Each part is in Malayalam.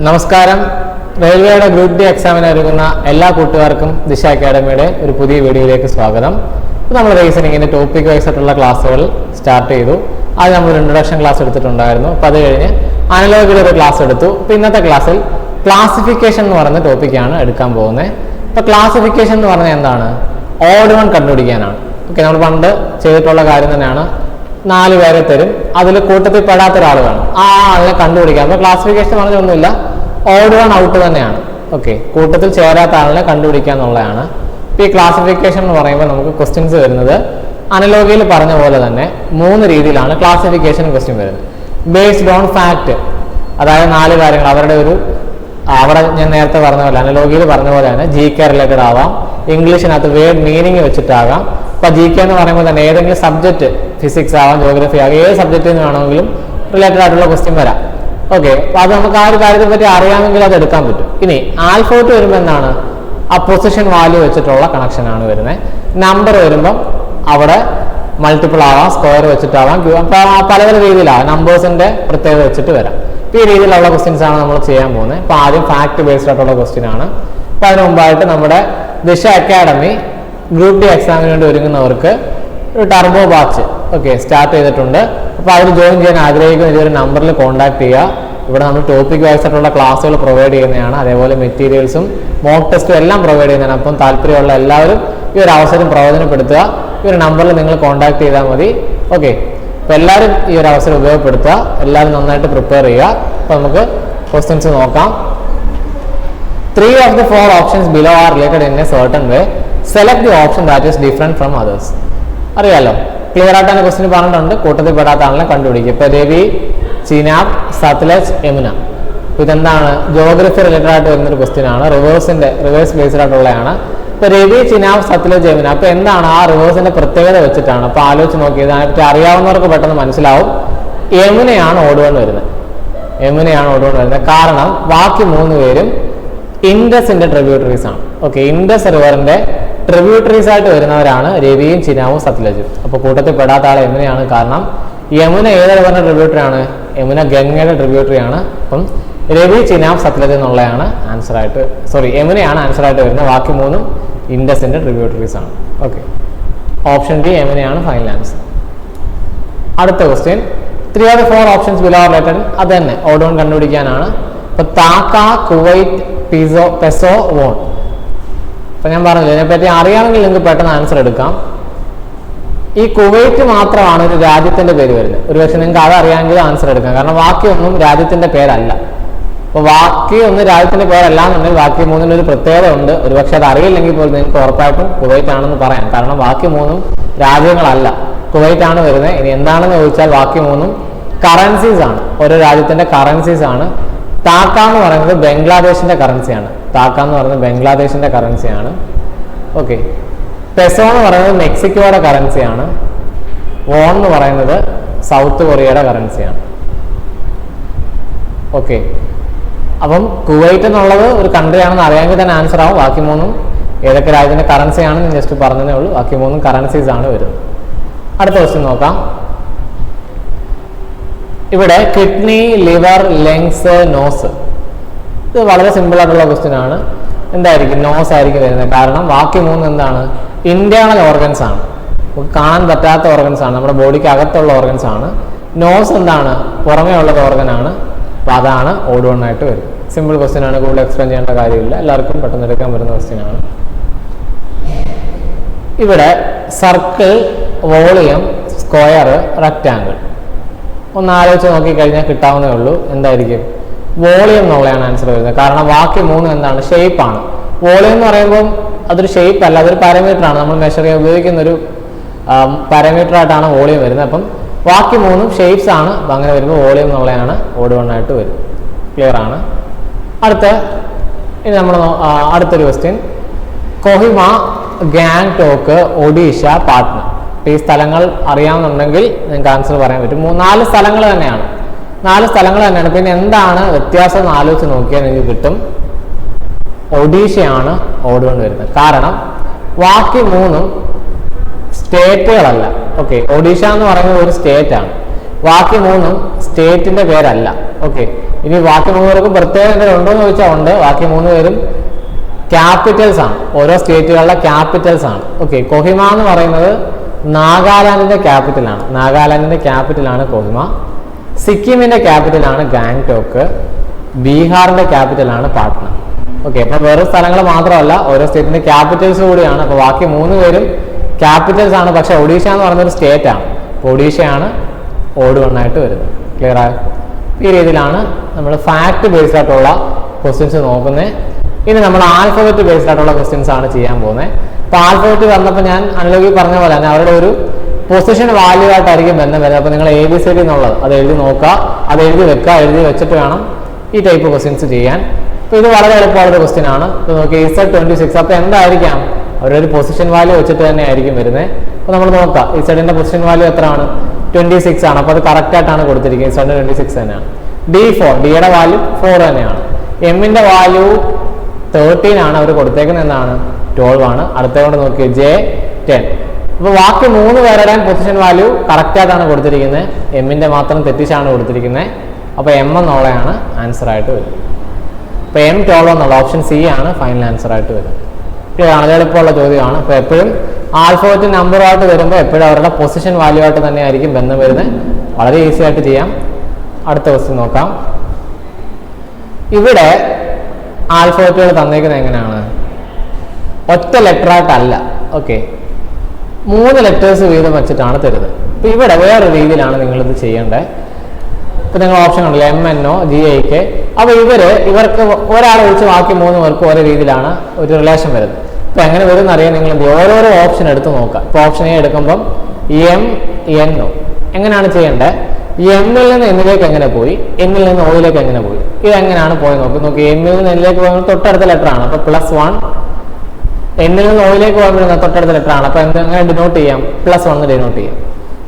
നമസ്കാരം. റെയിൽവേയുടെ ഗ്രൂപ്പ് ഡി എക്സാമിന് ഒരുങ്ങുന്ന എല്ലാ കൂട്ടുകാർക്കും ദിശ അക്കാഡമിയുടെ ഒരു പുതിയ വീഡിയോയിലേക്ക് സ്വാഗതം. നമ്മൾ റീസണിങ്ങിന്റെ ടോപ്പിക് വൈസ് ആയിട്ടുള്ള ക്ലാസ്സുകൾ സ്റ്റാർട്ട് ചെയ്തു. അത് നമ്മൾ ഇൻട്രൊഡക്ഷൻ ക്ലാസ് എടുത്തിട്ടുണ്ടായിരുന്നു. അപ്പോൾ അത് കഴിഞ്ഞ് അനലോഗിൽ ഒരു ക്ലാസ് എടുത്തു. അപ്പോൾ ഇന്നത്തെ ക്ലാസ്സിൽ ക്ലാസിഫിക്കേഷൻ എന്ന് പറയുന്ന ടോപ്പിക്കാണ് എടുക്കാൻ പോകുന്നത്. അപ്പോൾ ക്ലാസിഫിക്കേഷൻ എന്ന് പറഞ്ഞാൽ എന്താണ്? Odd one കണ്ടുപിടിക്കാനാണ്. ഓക്കെ, നമ്മൾ പണ്ട് ചെയ്തിട്ടുള്ള കാര്യം തന്നെയാണ്. 4 പേരെ തരും, അതിൽ കൂട്ടത്തിൽ പെടാത്ത ഒരാൾ വേണം, അതിനെ കണ്ടുപിടിക്കാം. അപ്പോൾ ക്ലാസിഫിക്കേഷൻ പറഞ്ഞൊന്നുമില്ല, ഓഡ് വൺ ഔട്ട് തന്നെയാണ്. ഓക്കെ, കൂട്ടത്തിൽ ചേരാത്ത ആളിനെ കണ്ടുപിടിക്കുക എന്നുള്ളതാണ്. ഇപ്പോൾ ഈ ക്ലാസിഫിക്കേഷൻ എന്ന് പറയുമ്പോൾ നമുക്ക് ക്വസ്റ്റ്യൻസ് വരുന്നത് അനലോഗിയിൽ പറഞ്ഞ പോലെ തന്നെ 3 രീതിയിലാണ് ക്ലാസിഫിക്കേഷൻ ക്വസ്റ്റ്യൻ വരുന്നത്. ബേസ്ഡ് ഓൺ ഫാക്ട്, അതായത് 4 കാര്യങ്ങൾ അവരുടെ ഒരു അവിടെ ഞാൻ നേരത്തെ പറഞ്ഞ പോലെ അനലോഗിയിൽ പറഞ്ഞ പോലെ തന്നെ ജി കെ റിലേറ്റഡ് ആവാം, ഇംഗ്ലീഷിനകത്ത് വേർഡ് മീനിങ് വെച്ചിട്ടാകാം. ഇപ്പോൾ ജി കെ എന്ന് പറയുമ്പോൾ തന്നെ ഏതെങ്കിലും സബ്ജക്റ്റ്, ഫിസിക്സ് ആവാം, ജോഗ്രഫി ആകാം, ഏത് സബ്ജക്റ്റിൽ നിന്ന് വേണമെങ്കിലും റിലേറ്റഡ് ആയിട്ടുള്ള ക്വസ്റ്റ്യൻ വരാം. ഓക്കെ, അപ്പോൾ അത് നമുക്ക് ആ ഒരു കാര്യത്തെ പറ്റി അറിയാമെങ്കിൽ അത് എടുക്കാൻ പറ്റും. ഇനി ആൽഫബറ്റ് വരുമ്പോൾ എന്താണ്? ആ പൊസിഷൻ വാല്യൂ വെച്ചിട്ടുള്ള കണക്ഷനാണ് വരുന്നത്. നമ്പർ വരുമ്പം അവിടെ മൾട്ടിപ്പിൾ ആവാം, സ്ക്വയർ വെച്ചിട്ടാവാം, അപ്പോൾ പല പല രീതിയിലാവാം, നമ്പേഴ്സിന്റെ പ്രത്യേകത വെച്ചിട്ട് വരാം. ഈ രീതിയിലുള്ള ക്വസ്റ്റ്യൻസ് ആണ് നമ്മൾ ചെയ്യാൻ പോകുന്നത്. അപ്പോൾ ആദ്യം ഫാക്ട് ബേസ്ഡ് ആയിട്ടുള്ള ക്വസ്റ്റ്യൻ ആണ്. അപ്പോൾ അതിന് മുമ്പായിട്ട് നമ്മുടെ ദിശ അക്കാഡമി ഗ്രൂപ്പ് ഡി എക്സാമിന് വേണ്ടി ഒരുങ്ങുന്നവർക്ക് ഒരു ടർബോ ബാച്ച് സ്റ്റാർട്ട് ചെയ്തിട്ടുണ്ട്. അപ്പോൾ അവർ ജോയിൻ ചെയ്യാൻ ആഗ്രഹിക്കുന്ന ഇതൊരു നമ്പറിൽ കോൺടാക്ട് ചെയ്യുക. ഇവിടെ നമ്മൾ ടോപ്പിക് വൈസ് ആയിട്ടുള്ള ക്ലാസ്സുകൾ പ്രൊവൈഡ് ചെയ്യുന്നതാണ്. അതേപോലെ മെറ്റീരിയൽസും മോക്ക് ടെസ്റ്റും എല്ലാം പ്രൊവൈഡ് ചെയ്യുന്നതാണ്. അപ്പം താല്പര്യമുള്ള എല്ലാവരും ഈ ഒരു അവസരം പ്രയോജനപ്പെടുത്തുക. ഈ ഒരു നമ്പറിൽ നിങ്ങൾ കോൺടാക്ട് ചെയ്താൽ മതി. ഓക്കെ, അപ്പോൾ എല്ലാവരും ഈ ഒരു അവസരം ഉപയോഗപ്പെടുത്തുക. എല്ലാവരും നന്നായിട്ട് പ്രിപ്പയർ ചെയ്യുക. അപ്പോൾ നമുക്ക് ക്വസ്റ്റ്യൻസ് നോക്കാം. 3 of the 4 options below are related in a certain way. Select the option that is different from others. അറിയാലോ, ക്ലിയർ ആയിട്ടാണ് ക്വസ്റ്റ്യൻ പറഞ്ഞിട്ടുണ്ട്. കൂട്ടത്തിൽ പെടാത്ത ആളിനെ കണ്ടുപിടിക്കുക. ഇപ്പോൾ രവി, ചിനാബ്, സത്ലജ്, യമുന. ഇതെന്താണ്? ജോഗ്രഫി റിലേറ്റഡ് ആയിട്ട് വരുന്നൊരു ക്വസ്റ്റ്യൻ ആണ്. റിവേഴ്സ് ബേസ്ഡ് ആയിട്ടുള്ളതാണ്. ഇപ്പോൾ രവി, ചിനാബ്, സത്ലജ്, യമുന. അപ്പോൾ എന്താണ് ആ റിവേഴ്സിന്റെ പ്രത്യേകത വെച്ചിട്ടാണ്. അപ്പോൾ ആലോചിച്ച് നോക്കിയത് അതിനെപ്പറ്റി അറിയാവുന്നവർക്ക് പെട്ടെന്ന് മനസ്സിലാവും. യമുനയാണ് ഓഡ് വൺ വരുന്നത്. കാരണം ബാക്കി 3 പേരും ഇൻഡസിന്റെ ട്രിബ്യൂട്ടറീസ് ആണ്. ഓക്കെ, ഇൻഡസ് റിവറിന്റെ ട്രിബ്യൂട്ടറീസ് ആയിട്ട് വരുന്നവരാണ് രവിയും, ചിനാവും, സത്ലജും. അപ്പോൾ കൂട്ടത്തിൽ പെടാത്ത ആൾ യമുനയാണ്. കാരണം യമുന ഏത് റിവറിന്റെ ട്രിബ്യൂട്ടറി ആണ്? യമുന ഗംഗയുടെ ട്രിബ്യൂട്ടറി ആണ്. അപ്പം രവി, ചിനാബ്, സത്ലജ് എന്നുള്ളതാണ് ആൻസർ ആയിട്ട്, യമുനയാണ് ആൻസർ ആയിട്ട് വരുന്നത്. ബാക്കി 3 ഇൻഡസിന്റെ ട്രിബ്യൂട്ടറീസ് ആണ്. ഓക്കെ, ഓപ്ഷൻ ഡി യമുനയാണ് ഫൈനൽ ആൻസർ. അടുത്ത question, 3 of the 4 options below are related. അത് തന്നെ ഓഡ് വൺ കണ്ടുപിടിക്കാനാണ്. ഇപ്പൊ താക്ക, കുവൈറ്റ്, പെസോ, വോൺ. അപ്പൊ ഞാൻ പറഞ്ഞു ഇതിനെപ്പറ്റി അറിയാമെങ്കിൽ നിങ്ങൾക്ക് പെട്ടെന്ന് ആൻസർ എടുക്കാം. ഈ കുവൈറ്റ് മാത്രമാണ് ഒരു രാജ്യത്തിന്റെ പേര് വരുന്നത്. ഒരുപക്ഷെ നിങ്ങൾക്ക് അത് അറിയാമെങ്കിൽ ആൻസർ എടുക്കാം. കാരണം ബാക്കിയൊന്നും രാജ്യത്തിന്റെ പേരല്ല. അപ്പൊ ബാക്കി ഒന്ന് രാജ്യത്തിന്റെ പേരല്ല എന്നുണ്ടെങ്കിൽ ബാക്കി 3 ഒരു പ്രത്യേകത ഉണ്ട്. ഒരുപക്ഷെ അത് അറിയില്ലെങ്കിൽ പോലും നിങ്ങൾക്ക് ഉറപ്പായിട്ടും കുവൈറ്റ് ആണെന്ന് പറയാം. കാരണം ബാക്കി 3 രാജ്യങ്ങളല്ല, കുവൈറ്റ് ആണ് വരുന്നത്. ഇനി എന്താണെന്ന് ചോദിച്ചാൽ ബാക്കി 3 കറൻസീസ് ആണ്, ഓരോ രാജ്യത്തിന്റെ കറൻസീസ് ആണ്. താക്ക എന്ന് പറയുന്നത് ബംഗ്ലാദേശിന്റെ കറൻസിയാണ്. ഓക്കെ, പെസോ എന്ന് പറയുന്നത് മെക്സിക്കോയുടെ കറൻസിയാണ്. വോൺ എന്ന് പറയുന്നത് സൗത്ത് കൊറിയയുടെ കറൻസിയാണ്. ഓക്കെ, അപ്പം കുവൈറ്റ് എന്നുള്ളത് ഒരു കൺട്രി ആണെന്ന് അറിയാമെങ്കിൽ തന്നെ ആൻസർ ആവും. ബാക്കി 3 ഏതൊക്കെ രാജ്യത്തിന്റെ കറൻസി ആണെന്ന് ജസ്റ്റ് പറഞ്ഞതേ ഉള്ളൂ. ബാക്കി 3 കറൻസീസ് ആണ് വരുന്നത്. അടുത്ത ക്വസ്റ്റ്യൻ നോക്കാം. ഇവിടെ കിഡ്നി, ലിവർ, ലങ്സ്, നോസ്. ഇത് വളരെ സിമ്പിൾ ആയിട്ടുള്ള ക്വസ്റ്റ്യൻ ആണ്. എന്തായിരിക്കും? നോസ് ആയിരിക്കും വരുന്നത്. കാരണം ബാക്കി 3 എന്താണ്? ഇന്റേണൽ ഓർഗൻസ് ആണ്, നമുക്ക് കാണാൻ പറ്റാത്ത ഓർഗൻസ് ആണ്, നമ്മുടെ ബോഡിക്ക് അകത്തുള്ള ഓർഗൻസ് ആണ്. നോസ് എന്താണ്? പുറമേ ഉള്ളത് ഓർഗൻ ആണ്. അപ്പോൾ അതാണ് ഓഡ് വൺ ആയിട്ട് വരും. സിമ്പിൾ ക്വസ്റ്റ്യൻ ആണ്, കൂടുതൽ എക്സ്പ്ലെയിൻ ചെയ്യേണ്ട കാര്യമില്ല, എല്ലാവർക്കും പെട്ടെന്ന് എടുക്കാൻ പറ്റുന്ന ക്വസ്റ്റ്യൻ ആണ്. ഇവിടെ സർക്കിൾ, വോളിയം, സ്ക്വയർ, റെക്റ്റാങ്കിൾ. ഒന്ന് ആലോചിച്ച് നോക്കിക്കഴിഞ്ഞാൽ കിട്ടാവുന്നേ ഉള്ളൂ. എന്തായിരിക്കും? വോളിയം എന്നുള്ളതാണ് ആൻസർ വരുന്നത്. കാരണം ബാക്കി 3 എന്താണ്? ഷേപ്പാണ്. വോളിയം എന്ന് പറയുമ്പോൾ അതൊരു ഷേപ്പ് അല്ല, അതൊരു പാരാമീറ്റർ ആണ്. നമ്മൾ മെഷർ ചെയ്യാൻ ഉപയോഗിക്കുന്ന ഒരു പാരാമീറ്റർ ആയിട്ടാണ് വോളിയം വരുന്നത്. അപ്പം ബാക്കി 3 ഷേപ്സ് ആണ്. അപ്പം അങ്ങനെ വരുമ്പോൾ വോളിയം എന്നുള്ളതാണ് ഓഡ് വൺ ആയിട്ട് വരും. ക്ലിയർ ആണ്. ഇനി നമ്മൾ അടുത്തൊരു ക്വസ്റ്റ്യൻ, കൊഹിമ, ഗാംഗ്ടോക്ക്, ഒഡീഷ, പാട്ന. ഈ സ്ഥലങ്ങൾ അറിയാമെന്നുണ്ടെങ്കിൽ നിങ്ങൾക്ക് ആൻസർ പറയാൻ പറ്റും. 4 സ്ഥലങ്ങൾ തന്നെയാണ്. പിന്നെ എന്താണ് വ്യത്യാസം എന്ന് ആലോചിച്ച് നോക്കിയാൽ നിങ്ങൾക്ക് കിട്ടും. ഒഡീഷയാണ് ഓഡ് വൺ വരുന്നത്. കാരണം ബാക്കി 3 സ്റ്റേറ്റുകളല്ല. ഓക്കെ, ഒഡീഷ എന്ന് പറയുന്നത് ഒരു സ്റ്റേറ്റ് ആണ്. ബാക്കി 3 സ്റ്റേറ്റിന്റെ പേരല്ല. ഓക്കെ, ഇനി ബാക്കി 3 പേർക്കും പ്രത്യേകം എന്തെങ്കിലും ഉണ്ടോ എന്ന് ചോദിച്ചാൽ ഉണ്ട്. ബാക്കി 3 പേരും ക്യാപിറ്റൽസ് ആണ്, ഓരോ സ്റ്റേറ്റുകളുടെ ക്യാപിറ്റൽസ് ആണ്. ഓക്കെ, കൊഹിമ എന്ന് പറയുന്നത് നാഗാലാൻഡിന്റെ ക്യാപിറ്റലാണ്. നാഗാലാൻഡിന്റെ ക്യാപിറ്റലാണ് കൊഹിമ. സിക്കിമിന്റെ ക്യാപിറ്റലാണ് ഗാങ്ടോക്ക്. ബീഹാറിന്റെ ക്യാപിറ്റലാണ് പാട്ന. ഓക്കെ, അപ്പൊ വേറെ സ്ഥലങ്ങൾ മാത്രമല്ല, ഓരോ സ്റ്റേറ്റിന്റെ ക്യാപിറ്റൽസ് കൂടിയാണ്. അപ്പൊ ബാക്കി 3 പേരും ക്യാപിറ്റൽസ് ആണ്. പക്ഷെ ഒഡീഷ എന്ന് പറയുന്ന ഒരു സ്റ്റേറ്റ് ആണ്. അപ്പോൾ ഒഡീഷയാണ് ഓഡ് 1 ആയിട്ട് വരുന്നത്. ക്ലിയർ ആയോ? ഈ രീതിയിലാണ് നമ്മൾ ഫാക്ട് ബേസ്ഡ് ആയിട്ടുള്ള ക്വസ്റ്റ്യൻസ് നോക്കുന്നത്. ഇനി നമ്മൾ ആൽഫബറ്റ് ബേസ്ഡ് ആയിട്ടുള്ള ക്വസ്റ്റ്യൻസ് ആണ് ചെയ്യാൻ പോകുന്നത്. അപ്പോൾ ആൽഫബറ്റ് വന്നപ്പോൾ ഞാൻ അനലോഗി പറഞ്ഞ പോലെ തന്നെ അവരുടെ ഒരു പൊസിഷൻ വാല്യൂ ആയിട്ടായിരിക്കും ബന്ധം വരുന്നത്. അപ്പോൾ നിങ്ങൾ ABCD എന്നുള്ളത് അത് എഴുതി നോക്കുക, അത് എഴുതി വെക്കുക. എഴുതി വെച്ചിട്ട് വേണം ഈ ടൈപ്പ് ക്വസ്റ്റ്യൻസ് ചെയ്യാൻ. അപ്പോൾ ഇത് വളരെ എളുപ്പമുള്ളൊരു ക്വസ്റ്റ്യൻ ആണ്. ഇപ്പോൾ നോക്കി Z26. അപ്പോൾ എന്തായിരിക്കാം? അവരൊരു പൊസിഷൻ വാല്യൂ വെച്ചിട്ട് തന്നെ ആയിരിക്കും വരുന്നത്. അപ്പോൾ നമ്മൾ നോക്കാം ഇസഡിന്റെ പൊസിഷൻ വാല്യൂ എത്രയാണ്? 26 ആണ്. അപ്പോൾ അത് കറക്റ്റ് ആയിട്ടാണ് കൊടുത്തിരിക്കുന്നത്. ഇസഡ് 26 തന്നെയാണ്. D4, ഡിയുടെ വാല്യൂ 4 തന്നെയാണ്. എമ്മിന്റെ വാല്യൂ 13 ആണ്. അവർ കൊടുത്തേക്കുന്നത് എന്താണ്? 12 ആണ്. അടുത്തതുകൊണ്ട് നോക്കിയത് J10. അപ്പോൾ ബാക്കി 3 പേരുടെയും പൊസിഷൻ വാല്യൂ കറക്റ്റ് ആയിട്ടാണ് കൊടുത്തിരിക്കുന്നത്. എമ്മിന്റെ മാത്രം തെറ്റിച്ചാണ് കൊടുത്തിരിക്കുന്നത്. അപ്പോൾ M എന്നുള്ളതാണ് ആൻസർ ആയിട്ട് വരും. അപ്പോൾ M12 എന്നുള്ള ഓപ്ഷൻ C ആണ് ഫൈനൽ ആൻസർ ആയിട്ട് വരും. ഇതാണ് എളുപ്പമുള്ള ചോദ്യമാണ്. അപ്പോൾ എപ്പോഴും ആൽഫബറ്റ് നമ്പറുമായിട്ട് വരുമ്പോൾ എപ്പോഴും അവരുടെ പൊസിഷൻ വാല്യൂ ആയിട്ട് തന്നെ ആയിരിക്കും ബന്ധം വരുന്നത്. വളരെ ഈസി ആയിട്ട് ചെയ്യാം. അടുത്ത ക്വസ്റ്റ്യൻ നോക്കാം. ഇവിടെ ആൽഫബറ്റുകൾ തന്നേക്കുന്നത് എങ്ങനെയാണ്? ഒറ്റ ലെറ്റർ ആയിട്ടല്ല. ഓക്കെ, 3 ലെറ്റേഴ്സ് വീതം വെച്ചിട്ടാണ് തരുന്നത്. അപ്പോൾ ഇവിടെ വേറെ രീതിയിലാണ് നിങ്ങളിത് ചെയ്യേണ്ടത്. ഇപ്പം നിങ്ങൾ ഓപ്ഷൻ കണ്ടില്ല, MNO GIK. അപ്പോൾ ഇവർക്ക് ഒരാളെ ഒഴിച്ച് ബാക്കി 3 പേർക്ക് ഓരോ രീതിയിലാണ് ഒരു റിലേഷൻ വരുന്നത്. അപ്പോൾ എങ്ങനെ വരുമെന്ന് അറിയാൻ നിങ്ങൾ ഓരോരോ ഓപ്ഷൻ എടുത്ത് നോക്കുക. ഇപ്പോൾ ഓപ്ഷൻ A എടുക്കുമ്പം MNO എങ്ങനെയാണ് ചെയ്യേണ്ടത്? എമ്മിൽ നിന്ന് എന്നിലേക്ക് എങ്ങനെ പോയി, എന്നിൽ നിന്ന് ഓയിലേക്ക് എങ്ങനെ പോയി, ഇതെങ്ങനെയാണ് പോയി നോക്കി. എമ്മിൽ നിന്ന് എന്നിലേക്ക് പോകുന്നത് തൊട്ടടുത്ത ലെറ്റർ ആണ്. അപ്പോൾ +1. എന്നിൽ നിന്ന് ഓയിലേക്ക് പോകുമ്പോൾ തൊട്ടടുത്ത ലെറ്റർ ആണ്. അപ്പോൾ എങ്ങനെ ഡിനോട്ട് ചെയ്യാം? +1 ഡിനോട്ട് ചെയ്യാം.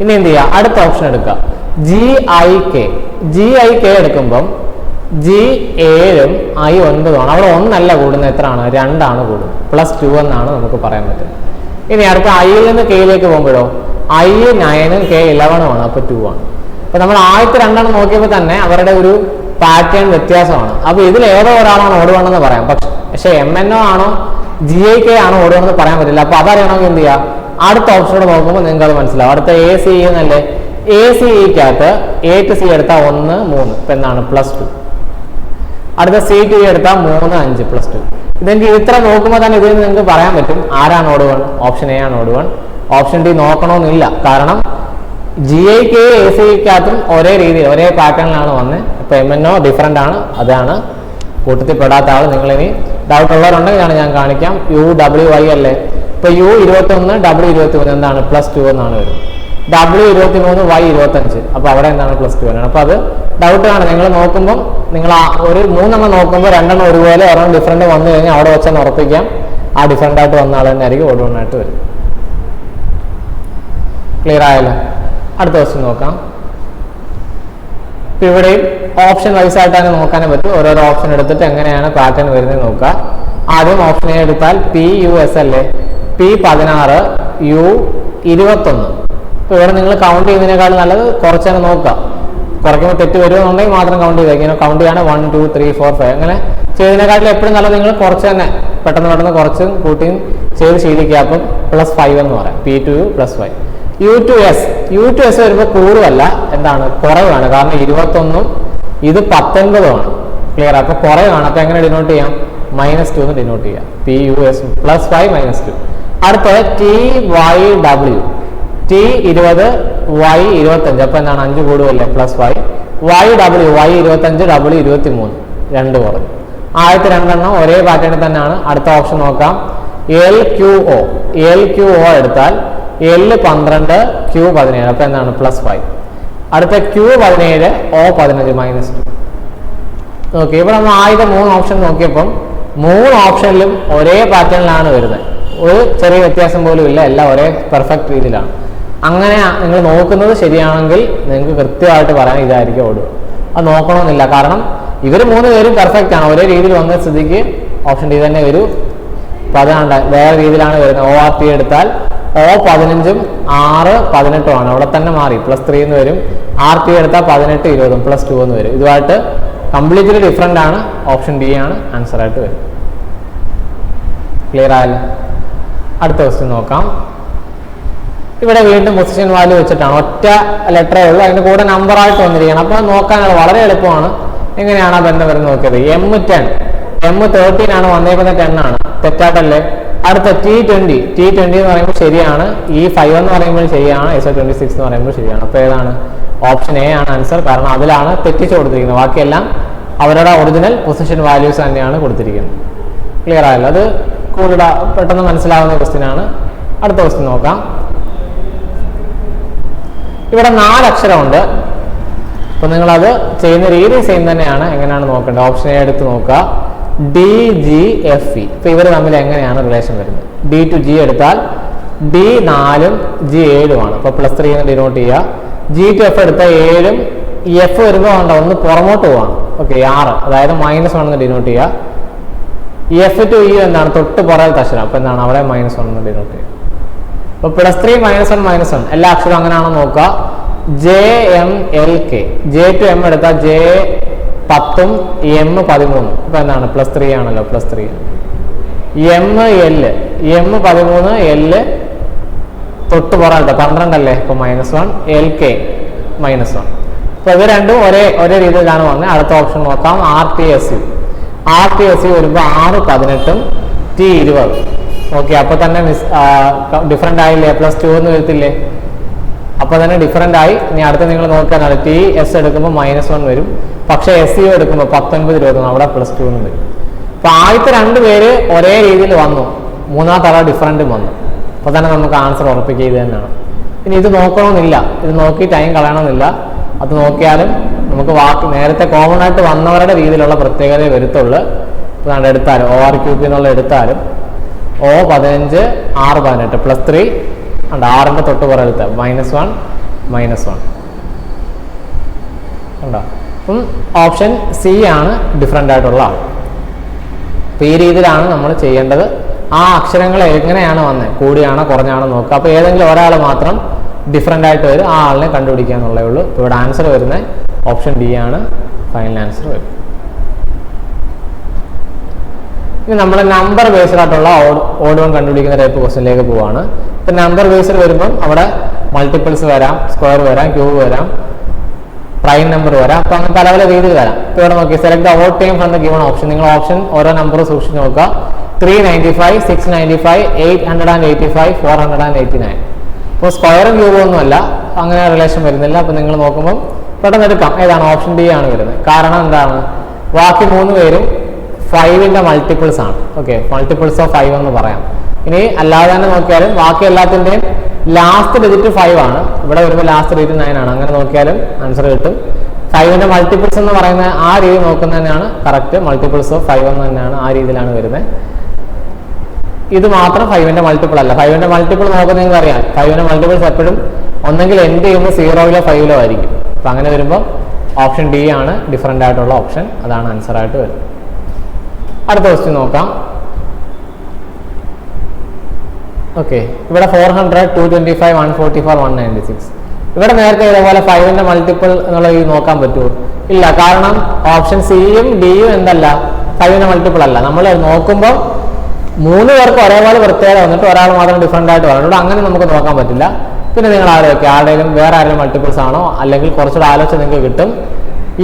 ഇനി എന്ത് ചെയ്യുക? അടുത്ത ഓപ്ഷൻ എടുക്കുക, GIK എടുക്കുമ്പം G7 I 9 ആണ്. അവിടെ 1 അല്ല കൂടുന്നത്, എത്രയാണ്? 2 ആണ് കൂടുന്നത്. +2 എന്നാണ് നമുക്ക് പറയാൻ പറ്റുന്നത്. ഇനി അടുത്ത ഐയിൽ നിന്ന് കെയിലേക്ക് പോകുമ്പോഴോ I9 K11 ആണ്. അപ്പോൾ 2 ആണ്. അപ്പോൾ നമ്മൾ ആദ്യത്തെ 2 നോക്കിയപ്പോൾ തന്നെ അവരുടെ ഒരു പാറ്റേൺ വ്യത്യാസമാണ്. അപ്പോൾ ഇതിൽ ഏതോ ഒരാളാണ് ഓടുവാണെന്ന് പറയാം. പക്ഷേ MNO ആണോ GIK ആണോ ഓടുവാണെന്ന് പറയാൻ പറ്റില്ല. അപ്പോൾ അതറിയണമെങ്കിൽ എന്ത് ചെയ്യുക? അടുത്ത ഓപ്ഷനോട് നോക്കുമ്പോൾ നിങ്ങൾക്ക് അത് മനസ്സിലാവും. അടുത്ത ACE എന്നല്ലേ? ACEക്കകത്ത് A to C എടുത്താൽ 1 3. ഇപ്പം എന്താണ്? +2. അടുത്ത C to E എടുത്താൽ 3 5 +2. ഇതെങ്കിൽ ഇത്ര നോക്കുമ്പോൾ തന്നെ ഇതിൽ നിങ്ങൾക്ക് പറയാൻ പറ്റും ആരാണ് ഓടുവാൻ. ഓപ്ഷൻ A ആണ് ഓടുവാൻ. Option D നോക്കണമെന്നില്ല. കാരണം GIK ACEക്കകത്തും ഒരേ രീതിയിൽ ഒരേ പാറ്റേണിലാണ് വന്നത്. ഇപ്പോൾ MNO ഡിഫറെൻ്റ് ആണ്. അതാണ് കൂട്ടത്തിൽ പെടാത്ത ആൾ. നിങ്ങളിനി ഡൗട്ട് ഉള്ളവരുണ്ടെങ്കിലാണ് ഞാൻ കാണിക്കാം. UWY അല്ലേ? ഇപ്പോൾ U21 W23 എന്താണ്? +2 എന്നാണ് വരുന്നത്. W23 Y25. അപ്പോൾ അവിടെ എന്താണ്? +2 ആണ്. അപ്പോൾ അത് ഡൗട്ടാണ്. നിങ്ങൾ നോക്കുമ്പോൾ നിങ്ങൾ ഒരു 3 നോക്കുമ്പോൾ 2 ഒരുപോലെ ഒരെണ്ണം ഡിഫറെൻ്റ് വന്നു കഴിഞ്ഞാൽ അവിടെ വെച്ചാൽ ഉറപ്പിക്കാം ആ ഡിഫറെൻ്റ് ആയിട്ട് വന്ന ആൾ തന്നെ ആയിരിക്കും ഓട് 1 ആയിട്ട് വരും. ക്ലിയർ ആയല്ലോ? അടുത്ത ക്വസ്റ്റ്യൻ നോക്കാം. ഇപ്പം ഇവിടെയും ഓപ്ഷൻ വൈസ് ആയിട്ടാണ് നോക്കാനേ പറ്റും. ഓരോരോ ഓപ്ഷൻ എടുത്തിട്ട് എങ്ങനെയാണ് പാറ്റേൺ വരുന്നത് നോക്കുക. ആദ്യം ഓപ്ഷൻ A എടുത്താൽ PUS അല്ലേ? P16 U21. ഇപ്പോൾ ഇവിടെ നിങ്ങൾ കൗണ്ട് ചെയ്യുന്നതിനേക്കാൾ നല്ലത് കുറച്ച് തന്നെ നോക്കുക. കുറയ്ക്കുമ്പോൾ തെറ്റ് വരുമെന്നുണ്ടെങ്കിൽ മാത്രം കൗണ്ട് ചെയ്ത് ഇങ്ങനെ കൗണ്ട് ചെയ്യാണ് 1 2 3 4 5 അങ്ങനെ ചെയ്തതിനെക്കാട്ടിൽ എപ്പോഴും നല്ലത് നിങ്ങൾ കുറച്ച് തന്നെ പെട്ടെന്ന് കുറച്ചും കൂട്ടിയും ചെയ്ത് ശീലിക്കുക. അപ്പം +5 എന്ന് പറയാം. P2U +5. U2S വരുമ്പോൾ കൂടുതലല്ല, എന്താണ്? കുറവാണ്. കാരണം 21 ഇത് 19 ആണ്. ക്ലിയർ? അപ്പോൾ കുറവാണ്. അപ്പോൾ എങ്ങനെ ഡിനോട്ട് ചെയ്യാം? -2 എന്ന് ഡിനോട്ട് ചെയ്യാം. PUS +5 -2. അടുത്തത് TYW T20 Y25. അപ്പോൾ എന്താണ്? 5 കൂടുതലല്ലേ? +5. YW Y25 W23 2 കുറഞ്ഞു. ആദ്യത്തെ 2 ഒരേ പാറ്റേണിൽ തന്നെയാണ്. അടുത്ത ഓപ്ഷൻ നോക്കാം. LQO എടുത്താൽ L12 Q17. അപ്പോൾ എന്താണ്? +5. അടുത്ത Q17 O15 -2. ഓക്കെ, ഇവിടെ നമ്മൾ ആദ്യത്തെ 3 ഓപ്ഷൻ നോക്കിയപ്പം 3 ഓപ്ഷനിലും ഒരേ പാറ്റേണിലാണ് വരുന്നത്. ഒരു ചെറിയ വ്യത്യാസം പോലും ഇല്ല. എല്ലാം ഒരേ പെർഫെക്റ്റ് രീതിയിലാണ്. അങ്ങനെ നിങ്ങൾ നോക്കുന്നത് ശരിയാണെങ്കിൽ നിങ്ങൾക്ക് കൃത്യമായിട്ട് പറയാൻ ഇതായിരിക്കും ഓടുക. അത് നോക്കണമെന്നില്ല. കാരണം ഇവർ 3 പേരും പെർഫെക്റ്റ് ആണ്. ഒരേ രീതിയിൽ വന്ന സ്ഥിതിക്ക് ഓപ്ഷൻ D തന്നെ വരൂ. അപ്പോൾ അതാണ്ട് വേറെ രീതിയിലാണ് വരുന്നത്. ORT എടുത്താൽ O15 6 18 ആണ്. അവിടെ തന്നെ മാറി +3 എന്ന് വരും. RT എടുത്താൽ 18 20 +2 എന്ന് വരും. ഇതുമായിട്ട് കംപ്ലീറ്റ്ലി ഡിഫറെൻ്റ് ആണ്. ഓപ്ഷൻ ഡി ആണ് ആൻസർ ആയിട്ട് വരും. ക്ലിയർ ആയല്ലോ? അടുത്ത ക്വസ്റ്റ്യൻ നോക്കാം. ഇവിടെ വീണ്ടും പൊസിഷൻ വാല്യൂ വെച്ചിട്ടാണ്, ഒറ്റ ലെറ്ററേ ഉള്ളൂ, അതിൻ്റെ കൂടെ നമ്പർ ആയിട്ട് വന്നിരിക്കണം. അപ്പോൾ നോക്കാനുള്ള വളരെ എളുപ്പമാണ്. എങ്ങനെയാണ് ആ ബന്ധം വരുന്നത് നോക്കിയത്? M10 M13 ആണ്, വന്നേക്കുന്നത് 10 ആണ്, തെറ്റാട്ടല്ലേ? അടുത്ത T20 എന്ന് പറയുമ്പോൾ ശരിയാണ്, E5 എന്ന് പറയുമ്പോൾ ശരിയാണ്, SO26 എന്ന് പറയുമ്പോൾ ശരിയാണ്. അപ്പോൾ ഏതാണ്? ഓപ്ഷൻ എ ആണ് ആൻസർ. കാരണം അതിലാണ് തെറ്റിച്ച് കൊടുത്തിരിക്കുന്നത്. ബാക്കിയെല്ലാം അവരുടെ ഒറിജിനൽ പൊസിഷൻ വാല്യൂസ് തന്നെയാണ് കൊടുത്തിരിക്കുന്നത്. ക്ലിയർ ആയല്ലോ? അത് കൂടുതൽ പെട്ടെന്ന് മനസ്സിലാവുന്ന ക്വസ്റ്റ്യൻ ആണ്. അടുത്ത ക്വസ്റ്റ്യൻ നോക്കാം. ഇവിടെ 4 അക്ഷരമുണ്ട്. അപ്പോൾ നിങ്ങളത് ചെയ്യുന്ന രീതി സെയിം തന്നെയാണ്. എങ്ങനെയാണ് നോക്കേണ്ടത്? ഓപ്ഷൻ എ എടുത്ത് നോക്കുക. DGFE. ഇപ്പോൾ ഇവർ തമ്മിൽ എങ്ങനെയാണ് റിലേഷൻ വരുന്നത്? D to G എടുത്താൽ D 4 G 7 ആണ്. അപ്പോൾ +3 എന്ന് ഡിനോട്ട് ചെയ്യുക. G to F എടുത്താൽ 7 F വരുമ്പോൾ വേണ്ട, ഒന്ന് പുറമോട്ട് പോവാണ്. ഓക്കെ, 6, അതായത് -1 എന്ന് ഡിനോട്ട് ചെയ്യുക. F to E എന്താണ്? തൊട്ട് പുറകിലത്തെ അക്ഷരം. അപ്പോൾ എന്താണ്? അവിടെ -1 എന്ന് ഡിനോട്ട് ചെയ്യുക. അപ്പോൾ +3 -1 എല്ലാ അക്ഷരവും അങ്ങനെയാണോ നോക്കുക. JMLK. J to M എടുത്താൽ J 10 M 13. അപ്പോൾ എന്താണ്? +3 ആണല്ലോ, +3. ML M 13 L തൊട്ട് പുറകിലത്തെ 12 അല്ലേ, ഇപ്പോൾ -1. LK -1. അപ്പോൾ ഇത് രണ്ടും ഒരേ രീതിയിലാണ് വന്നത്. അടുത്ത ഓപ്ഷൻ നോക്കാം. RTSU വരുമ്പോൾ 6 18 T 20. ഓക്കെ, അപ്പോൾ തന്നെ ഡിഫറെൻ്റ് ആയില്ലേ? +2 എന്ന് വരത്തില്ലേ? അപ്പോൾ തന്നെ ഡിഫറെൻ്റ് ആയി. ഇനി അടുത്ത് നിങ്ങൾ നോക്കാനാണ്, TS എടുക്കുമ്പോൾ -1 വരും, പക്ഷേ SU എടുക്കുമ്പോൾ 19 21, അവിടെ +2 എന്ന് വരും. അപ്പോൾ ആദ്യത്തെ 2 പേര് ഒരേ രീതിയിൽ വന്നു, മൂന്നാമത്തെ ആളെ ഡിഫറൻറ്റും വന്നു. അപ്പോൾ തന്നെ നമുക്ക് ആൻസർ ഉറപ്പിക്കുക ഇത് തന്നെയാണ്. ഇനി ഇത് നോക്കണമെന്നില്ല, ഇത് നോക്കി ടൈം കളയണമെന്നില്ല. അത് നോക്കിയാലും നമുക്ക് നേരത്തെ കോമൺ ആയിട്ട് വന്നവരുടെ രീതിയിലുള്ള പ്രത്യേകതയെ വരുത്തുള്ളൂ. ഇപ്പോൾ നമ്മൾ എടുത്താലും ORQP എന്നുള്ള എടുത്താലും O15 6 18 +3 ഉണ്ട്, 6ന്റെ തൊട്ട് പുറകിലത്തെ -1 ഉണ്ടോ? അപ്പം ഓപ്ഷൻ സി ആണ് ഡിഫറെൻ്റ് ആയിട്ടുള്ള ആൾ. അപ്പോൾ ഈ രീതിയിലാണ് നമ്മൾ ചെയ്യേണ്ടത്. ആ അക്ഷരങ്ങൾ എങ്ങനെയാണ് വന്നത്, കൂടിയാണോ കുറഞ്ഞാണോ നോക്കുക. അപ്പോൾ ഏതെങ്കിലും ഒരാൾ മാത്രം ഡിഫറെൻ്റ് ആയിട്ട് വരും, ആ ആളിനെ കണ്ടുപിടിക്കുക എന്നുള്ളേ ഉള്ളൂ. ഇപ്പോൾ ഇവിടെ ആൻസർ വരുന്നത് ഓപ്ഷൻ ഡി ആണ് ഫൈനൽ ആൻസർ വരും. ഇനി നമ്മൾ നമ്പർ ബേസ്ഡ് ആയിട്ടുള്ള ഓഡ് വൺ കണ്ടുപിടിക്കുന്ന ടൈപ്പ് ക്വസ്റ്റ്യനിലേക്ക് പോവാണ്. ഇപ്പം നമ്പർ ബേസ്ഡ് വരുമ്പം അവിടെ മൾട്ടിപ്പിൾസ് വരാം, സ്ക്വയർ വരാം, ക്യൂബ് വരാം, പ്രൈം നമ്പർ വരാം. അപ്പം അങ്ങനെ പല രീതിയിൽ വരാം. ഇപ്പോൾ ഇവിടെ നോക്കി select odd time from the given option. നിങ്ങൾ ഓപ്ഷൻ ഓരോ നമ്പർ സൂക്ഷിച്ച് നോക്കുക. 395 695 885 489. ഇപ്പോൾ സ്ക്വയറും ക്യൂബും ഒന്നുമല്ല, അങ്ങനെ റിലേഷൻ വരുന്നില്ല. അപ്പോൾ നിങ്ങൾ നോക്കുമ്പോൾ പെട്ടെന്ന് എടുക്കാം, ഏതാണ്? ഓപ്ഷൻ ഡി ആണ് വരുന്നത്. കാരണം എന്താണ്? ബാക്കി 3 പേരും 5ന്റെ മൾട്ടിപ്പിൾസ് ആണ്. ഓക്കെ, മൾട്ടിപ്പിൾസ് ഓഫ് 5 എന്ന് പറയാം. ഇനി അല്ലാതെ തന്നെ നോക്കിയാലും ബാക്കി എല്ലാത്തിൻ്റെയും ലാസ്റ്റ് ഡിജിറ്റ് 5 ആണ്. ഇവിടെ വരുമ്പോൾ ലാസ്റ്റ് ഡിജിറ്റ് 9 ആണ്. അങ്ങനെ നോക്കിയാലും ആൻസർ കിട്ടും. 5ന്റെ മൾട്ടിപ്പിൾസ് എന്ന് പറയുന്ന ആ രീതി നോക്കുന്നത് തന്നെയാണ് കറക്റ്റ്. മൾട്ടിപ്പിൾസ് ഓഫ് 5 എന്ന് തന്നെയാണ്, ആ രീതിയിലാണ് വരുന്നത്. ഇത് മാത്രം 5ന്റെ മൾട്ടിപ്പിൾ അല്ല. 5ന്റെ മൾട്ടിപ്പിൾ നോക്കുന്നത് നിങ്ങൾക്ക് അറിയാം. 5ന്റെ മൾട്ടിപ്പിൾസ് എപ്പോഴും ഒന്നെങ്കിൽ എൻഡ് ചെയ്യുമ്പോൾ 0 5 ആയിരിക്കും. അപ്പം അങ്ങനെ വരുമ്പോൾ ഓപ്ഷൻ ഡി ആണ് ഡിഫറെൻ്റ് ആയിട്ടുള്ള ഓപ്ഷൻ, അതാണ് ആൻസർ ആയിട്ട് വരുന്നത്. അടുത്ത ക്വസ്റ്റ്യൻ നോക്കാം. ഓക്കെ, ഇവിടെ 400 225 144 196. ഇവിടെ നേരത്തെ ഇതേപോലെ 5ന്റെ മൾട്ടിപ്പിൾ എന്നുള്ള ഇത് നോക്കാൻ പറ്റുമോ? ഇല്ല. കാരണം ഓപ്ഷൻ സിയും ഡിയും എന്തല്ല, 5ന്റെ മൾട്ടിപ്പിൾ അല്ല. നമ്മൾ നോക്കുമ്പോൾ 3 പേർക്ക് ഒരേപോലെ പ്രത്യേകത വന്നിട്ട് ഒരാൾ മാത്രം ഡിഫറെൻ്റ് ആയിട്ട് പറഞ്ഞിട്ട് അങ്ങനെ നമുക്ക് നോക്കാൻ പറ്റില്ല. പിന്നെ നിങ്ങൾ ആലോചിക്കുക, ആരുടെയും വേറെ ആരെങ്കിലും മൾട്ടിപ്പിൾസ് ആണോ, അല്ലെങ്കിൽ കുറച്ചുകൂടെ ആലോചിച്ച് നിങ്ങൾക്ക് കിട്ടും.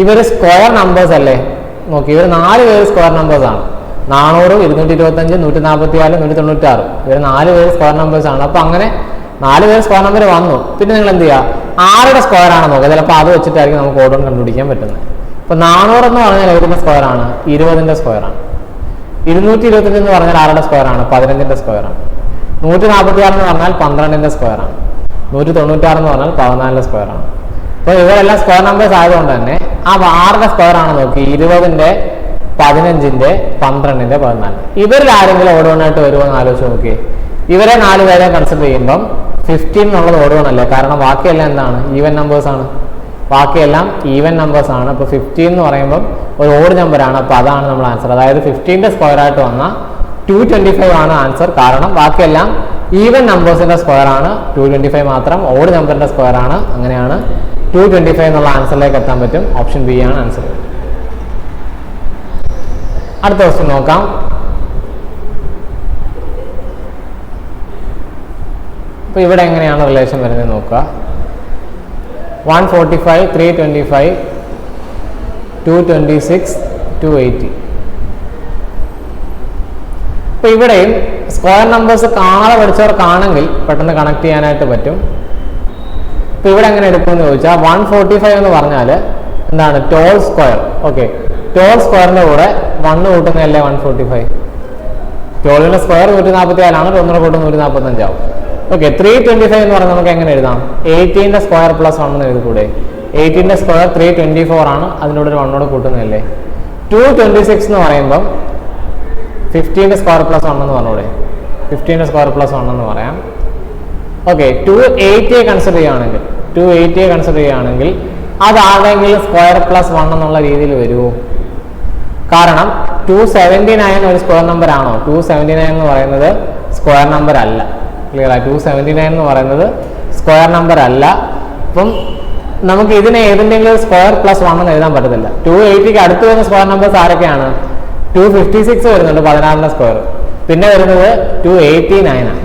ഇവർ സ്ക്വയർ നമ്പേഴ്സ് അല്ലേ? നോക്കി, ഇവർ 4 പേര് സ്ക്വയർ നമ്പേഴ്സ് ആണ്. 400 225 144 196. ഇവർ 4 പേര് സ്ക്വയർ നമ്പേഴ്സ് ആണ്. അപ്പോൾ അങ്ങനെ 4 പേര് സ്ക്വയർ നമ്പർ വന്നു. പിന്നെ നിങ്ങൾ എന്ത് ചെയ്യുക? 6യുടെ സ്ക്വയർ ആണ് നോക്കുക. ചിലപ്പോൾ അത് വെച്ചിട്ടായിരിക്കും നമുക്ക് ഓർഡർ കണ്ടുപിടിക്കാൻ പറ്റുന്നത്. ഇപ്പോൾ 400 എന്ന് പറഞ്ഞാൽ ഏതിൻ്റെ സ്ക്വയർ ആണ്? 20ന്റെ സ്ക്വയർ ആണ്. 225 എന്ന് പറഞ്ഞാൽ ആരുടെ സ്ക്വയർ ആണ്? 15ന്റെ സ്ക്വയർ ആണ്. 146 എന്ന് പറഞ്ഞാൽ 12ന്റെ സ്ക്വയർ ആണ്. 196 എന്ന് പറഞ്ഞാൽ 14ന്റെ സ്ക്വയർ ആണ്. അപ്പോൾ ഇവരെല്ലാം സ്ക്വയർ നമ്പേഴ്സ് ആയതുകൊണ്ട് തന്നെ ആ 6ന്റെ സ്ക്വയർ ആണ് നോക്കി. 20ന്റെ 15ന്റെ 12ന്റെ 14. ഇവരിൽ ആരെങ്കിലും ഓഡ് വൺ ആയിട്ട് വരുമോ എന്ന് ആലോചിച്ച് നോക്കി. ഇവരെ 4 പേരെ കൺസിഡർ ചെയ്യുമ്പം 15 എന്നുള്ളത് ഓഡ് വൺ അല്ലേ? കാരണം ബാക്കിയെല്ലാം എന്താണ്? ഈവൻ നമ്പേഴ്സ് ആണ്. ബാക്കിയെല്ലാം ഈവൻ നമ്പേഴ്സ് ആണ്. അപ്പോൾ 15 എന്ന് പറയുമ്പം ഒരു ഓഡ് നമ്പറാണ്. അപ്പോൾ അതാണ് നമ്മൾ ആൻസർ. അതായത് 15ന്റെ സ്ക്വയർ ആയിട്ട് വന്ന 225 ആണ് ആൻസർ. കാരണം ബാക്കിയെല്ലാം ഈവൻ നമ്പേഴ്സിന്റെ സ്ക്വയർ ആണ്. 225 മാത്രം ഓഡ് നമ്പറിന്റെ സ്ക്വയർ ആണ്. അങ്ങനെയാണ് 225 എന്നുള്ള ആൻസറിലേക്ക് എത്താൻ പറ്റും. ഓപ്ഷൻ ബി ആണ് ആൻസർ. അടുത്ത ക്വസ്റ്റ്യൻ നോക്കാം. അപ്പോൾ ഇവിടെ എങ്ങനെയാണ് റിലേഷൻ വരുന്നത് നോക്കുക. 145, 325, 226, 280. അപ്പോൾ ഇവിടെയും സ്ക്വയർ നമ്പേഴ്സ് കാണാതെ പഠിച്ചവർക്കാണെങ്കിൽ പെട്ടെന്ന് കണക്ട് ചെയ്യാനായിട്ട് പറ്റും. അപ്പോൾ ഇവിടെ എങ്ങനെ എടുക്കുമെന്ന് ചോദിച്ചാൽ 145 എന്ന് പറഞ്ഞാൽ എന്താണ്? Toll square. ഓക്കെ, ടോൾ സ്ക്വയറിൻ്റെ കൂടെ 1 കൂട്ടുന്നതല്ലേ 145. ടോളിൻ്റെ സ്ക്വയർ 144 ഒന്നര കൂട്ടുന്ന 145 ആവും. ഓക്കെ, 325 എന്ന് പറഞ്ഞാൽ നമുക്ക് എങ്ങനെ എഴുതാം? 18ന്റെ സ്ക്വയർ പ്ലസ് 1 എന്ന് എഴുതിക്കൂടെ? 18ന്റെ സ്ക്വയർ 324 ആണ്, അതിനോട് ഒരു 1 കൂട്ടുന്നതല്ലേ. 226 എന്ന് പറയുമ്പം 15ന്റെ സ്ക്വയർ പ്ലസ് 1 എന്ന് പറഞ്ഞൂടെ? 15ന്റെ സ്ക്വയർ പ്ലസ് 1 എന്ന് പറയാം. ഓക്കെ, 280 കൺസിഡർ ചെയ്യുകയാണെങ്കിൽ അതാണെങ്കിൽ സ്ക്വയർ പ്ലസ് 1 എന്നുള്ള രീതിയിൽ വരുമോ? കാരണം 279 ഒരു സ്ക്വയർ നമ്പർ ആണോ? 279 എന്ന് പറയുന്നത് സ്ക്വയർ നമ്പർ അല്ല. ക്ലിയർ ആയി? 279 എന്ന് പറയുന്നത് സ്ക്വയർ നമ്പർ അല്ല. അപ്പം നമുക്ക് ഇതിനെ ഏതെങ്കിലും സ്ക്വയർ പ്ലസ് 1 എന്ന് എഴുതാൻ പറ്റത്തില്ല. 280ക്ക് അടുത്ത് വരുന്ന സ്ക്വയർ നമ്പേഴ്സ് ആരൊക്കെയാണ്? 256 വരുന്നുണ്ട് 16ന്റെ സ്ക്വയർ. പിന്നെ വരുന്നത് 289 ആണ്.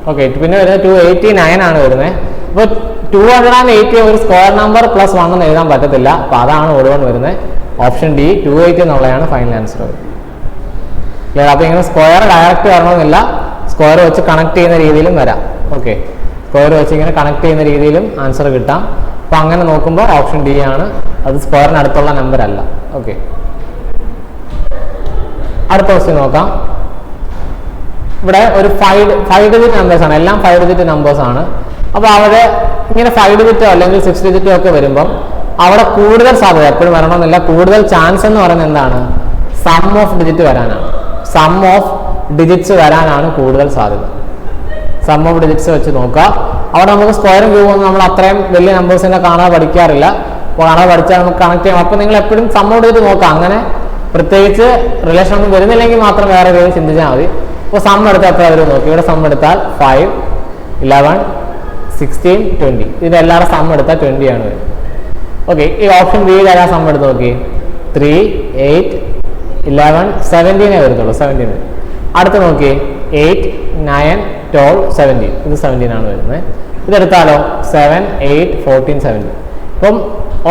ഓക്കെ, പിന്നെ വരുന്നത് 289 ആണ് വരുന്നത്. അപ്പോൾ 280 ഒരു സ്ക്വയർ നമ്പർ പ്ലസ് 1 എന്ന് എഴുതാൻ പറ്റത്തില്ല. അപ്പോൾ അതാണ് ഓടുകൊണ്ട് വരുന്നത്. ഓപ്ഷൻ ഡി 280 എന്നുള്ളതാണ് ഫൈനൽ ആൻസർ. ക്ലിയർ? അപ്പോൾ ഇങ്ങനെ സ്ക്വയർ ഡയറക്റ്റ് വരണമെന്നില്ല, സ്ക്വയർ വെച്ച് കണക്ട് ചെയ്യുന്ന രീതിയിലും വരാം. ഓക്കെ, സ്ക്വയർ വെച്ച് ഇങ്ങനെ കണക്ട് ചെയ്യുന്ന രീതിയിലും ആൻസർ കിട്ടാം. അപ്പോൾ അങ്ങനെ നോക്കുമ്പോൾ ഓപ്ഷൻ ഡി ആണ്, അത് സ്ക്വയറിന് അടുത്തുള്ള നമ്പർ അല്ല. ഓക്കെ, അടുത്ത ക്വസ്റ്റ്യൻ നോക്കാം. ഇവിടെ ഒരു 5 ഡിജിറ്റ് നമ്പേഴ്സ് ആണ്, എല്ലാം 5 ഡിജിറ്റ് നമ്പേഴ്സ് ആണ്. അപ്പോൾ അവിടെ ഇങ്ങനെ 5 ഡിജിറ്റോ അല്ലെങ്കിൽ 6 ഡിജിറ്റോ ഒക്കെ വരുമ്പം അവിടെ കൂടുതൽ സാധ്യത, എപ്പോഴും വരണമെന്നില്ല, കൂടുതൽ ചാൻസ് എന്ന് പറയുന്നത് എന്താണ്? സം ഓഫ് ഡിജിറ്റ് വരാനാണ്. സം ഓഫ് ഡിജിറ്റ്സ് വരാനാണ് കൂടുതൽ സാധ്യത. സം ഓഫ് ഡിജിറ്റ്സ് വെച്ച് നോക്കുക. അവിടെ നമുക്ക് സ്ക്വയറും ക്യൂബും ഒന്നും നമ്മൾ അത്രയും വലിയ നമ്പേഴ്സിനെ കാണാതെ പഠിക്കാറില്ല. കാണാതെ പഠിച്ചാൽ നമുക്ക് കണക്ട് ചെയ്യാം. അപ്പോൾ നിങ്ങൾ എപ്പോഴും സം ഓഫ് ഡിജിറ്റ് നോക്കുക. അങ്ങനെ പ്രത്യേകിച്ച് റിലേഷൻ ഒന്നും വരുന്നില്ലെങ്കിൽ മാത്രം വേറെ രീതിയിൽ ചിന്തിച്ചാൽ മതി. ഇപ്പോൾ സം എടുത്താൽ എത്ര വരും നോക്കി. ഇവിടെ സം എടുത്താൽ 5, 11, 16, 20. ഇതിൻ്റെ എല്ലാവരും സം എടുത്താൽ 20 ആണ് വരും. ഓക്കെ, ഈ ഓപ്ഷൻ ബിയിൽ ഏതാ സം എടുത്ത് നോക്കി? 3, 8, 11, 17 വരത്തുള്ളൂ. 17. അടുത്ത് നോക്കി 8, 9, 12, 17. ഇത് 17 ആണ് വരുന്നത്. ഇതെടുത്താലോ 7, 8, 14, 17. അപ്പം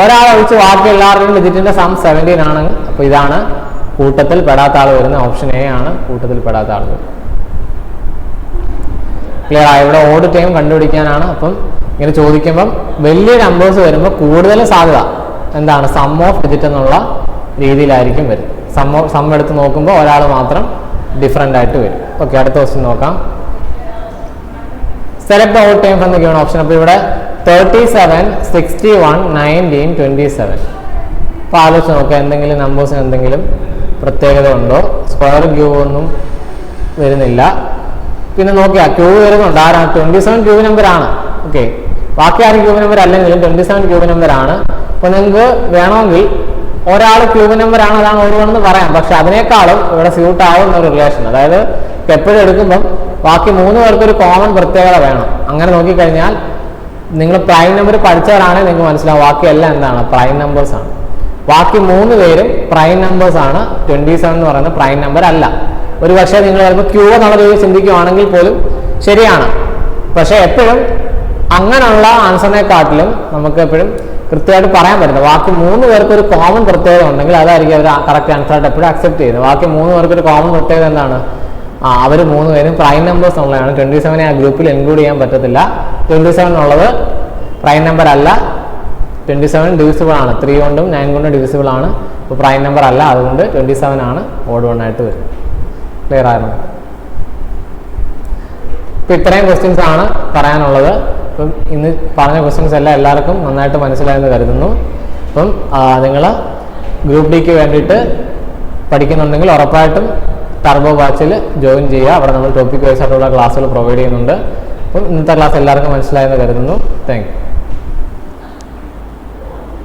ഒരാൾ ഒഴിച്ച് ബാക്കി എല്ലാവരുടെയും ഡിജിറ്റിന്റെ സം 17 ആണ്. അപ്പോൾ ഇതാണ് കൂട്ടത്തിൽ പെടാത്ത ആൾ വരുന്നത്. ഓപ്ഷൻ എ ആണ് കൂട്ടത്തിൽ പെടാത്ത ആൾ വരുന്നത്. ക്ലിയർ ആയി? ഇവിടെ ഓഡ് ടൈം കണ്ടുപിടിക്കാനാണ്. അപ്പം ഇങ്ങനെ ചോദിക്കുമ്പം വലിയ നമ്പേഴ്സ് വരുമ്പോൾ കൂടുതൽ സാധ്യത എന്താണ്? സം ഓഫ് ഡിജിറ്റ് എന്നുള്ള രീതിയിലായിരിക്കും വരും. സം എടുത്ത് നോക്കുമ്പോൾ ഒരാൾ മാത്രം ഡിഫറൻ്റ് ആയിട്ട് വരും. ഓക്കെ, അടുത്ത ക്വസ്റ്റ്യൻ നോക്കാം. Select the odd time from the given option. അപ്പോൾ ഇവിടെ 37, 61, 19, 27. അപ്പോൾ ആലോചിച്ച് നോക്കാം, എന്തെങ്കിലും നമ്പേഴ്സിന് എന്തെങ്കിലും പ്രത്യേകത ഉണ്ടോ? സ്ക്വയർ ക്യൂബ് ഒന്നും വരുന്നില്ല. പിന്നെ നോക്കിയാൽ ക്യൂബ് വരുന്നുണ്ട്. ആരാണ്? 27 ക്യൂബ് നമ്പർ ആണ്. ഓക്കെ, ബാക്കി ആരും ക്യൂബ് നമ്പർ അല്ലെങ്കിലും 27 ക്യൂബ് നമ്പർ ആണ്. അപ്പോൾ നിങ്ങൾക്ക് വേണമെങ്കിൽ ഒരാൾ ക്യൂബ് നമ്പർ ആണ്, അതാണ് ഓടുകയാണെന്ന് പറയാം. പക്ഷെ അതിനേക്കാളും ഇവിടെ സ്യൂട്ട് ആവുന്ന ഒരു റിലേഷൻ, അതായത് എപ്പോഴും എടുക്കുമ്പം ബാക്കി 3 പേർക്ക് ഒരു കോമൺ പ്രത്യേകത വേണം. അങ്ങനെ നോക്കിക്കഴിഞ്ഞാൽ നിങ്ങൾ പ്രൈം നമ്പർ പഠിച്ചവരാണെങ്കിൽ നിങ്ങൾക്ക് മനസ്സിലാവും ബാക്കി എല്ലാം എന്താണ്? പ്രൈം നമ്പേഴ്സ് ആണ്. ബാക്കി 3 പേരും പ്രൈം നമ്പേഴ്സ് ആണ്. 27 എന്ന് പറയുന്നത് പ്രൈം നമ്പർ അല്ല. ഒരു പക്ഷേ നിങ്ങൾ ചിലപ്പോൾ ക്യൂ എന്നുള്ള രീതിയിൽ ചിന്തിക്കുകയാണെങ്കിൽ പോലും ശരിയാണ്. പക്ഷെ എപ്പോഴും അങ്ങനെയുള്ള ആൻസറിനെക്കാട്ടിലും നമുക്ക് എപ്പോഴും കൃത്യമായിട്ട് പറയാൻ പറ്റുന്നത് ബാക്കി 3 പേർക്ക് ഒരു കോമൺ പ്രത്യേകത ഉണ്ടെങ്കിൽ അതായിരിക്കും അവർ കറക്റ്റ് ആൻസറായിട്ട് എപ്പോഴും അക്സെപ്റ്റ് ചെയ്യുന്നത്. ബാക്കി 3 പേർക്ക് ഒരു കോമൺ പ്രത്യേകത എന്താണ്? അവർ 3 പേരും പ്രൈം നമ്പേഴ്സ് ഉള്ളതാണ്. 27 ആ ഗ്രൂപ്പിൽ ഇൻക്ലൂഡ് ചെയ്യാൻ പറ്റത്തില്ല. 27 എന്നുള്ളത് പ്രൈം നമ്പർ അല്ല. 27 ഡിവിസിബിൾ ആണ്. 3 കൊണ്ടും 9 കൊണ്ടും ഡിവിസിബിൾ ആണ്. ഇപ്പോൾ പ്രൈം നമ്പർ അല്ല, അതുകൊണ്ട് 27 ആണ് ഓഡ് വൺ ആയിട്ട് വരും. ക്ലിയർ ആയിരുന്നു? ഇപ്പം ഇത്രയും ക്വസ്റ്റ്യൻസ് ആണ് പറയാനുള്ളത്. അപ്പം ഇന്ന് പറഞ്ഞ ക്വസ്റ്റ്യൻസ് എല്ലാം എല്ലാവർക്കും നന്നായിട്ട് മനസ്സിലായെന്ന് കരുതുന്നു. അപ്പം നിങ്ങൾ ഗ്രൂപ്പ് ഡിക്ക് വേണ്ടിയിട്ട് പഠിക്കുന്നുണ്ടെങ്കിൽ ഉറപ്പായിട്ടും ടർബോ ബാച്ചിൽ ജോയിൻ ചെയ്യുക. അവിടെ നമ്മൾ ടോപ്പിക് വൈസ് ആയിട്ടുള്ള ക്ലാസ്സുകൾ പ്രൊവൈഡ് ചെയ്യുന്നുണ്ട്. അപ്പം ഇന്നത്തെ ക്ലാസ് എല്ലാവർക്കും മനസ്സിലായെന്ന് കരുതുന്നു. Thank you.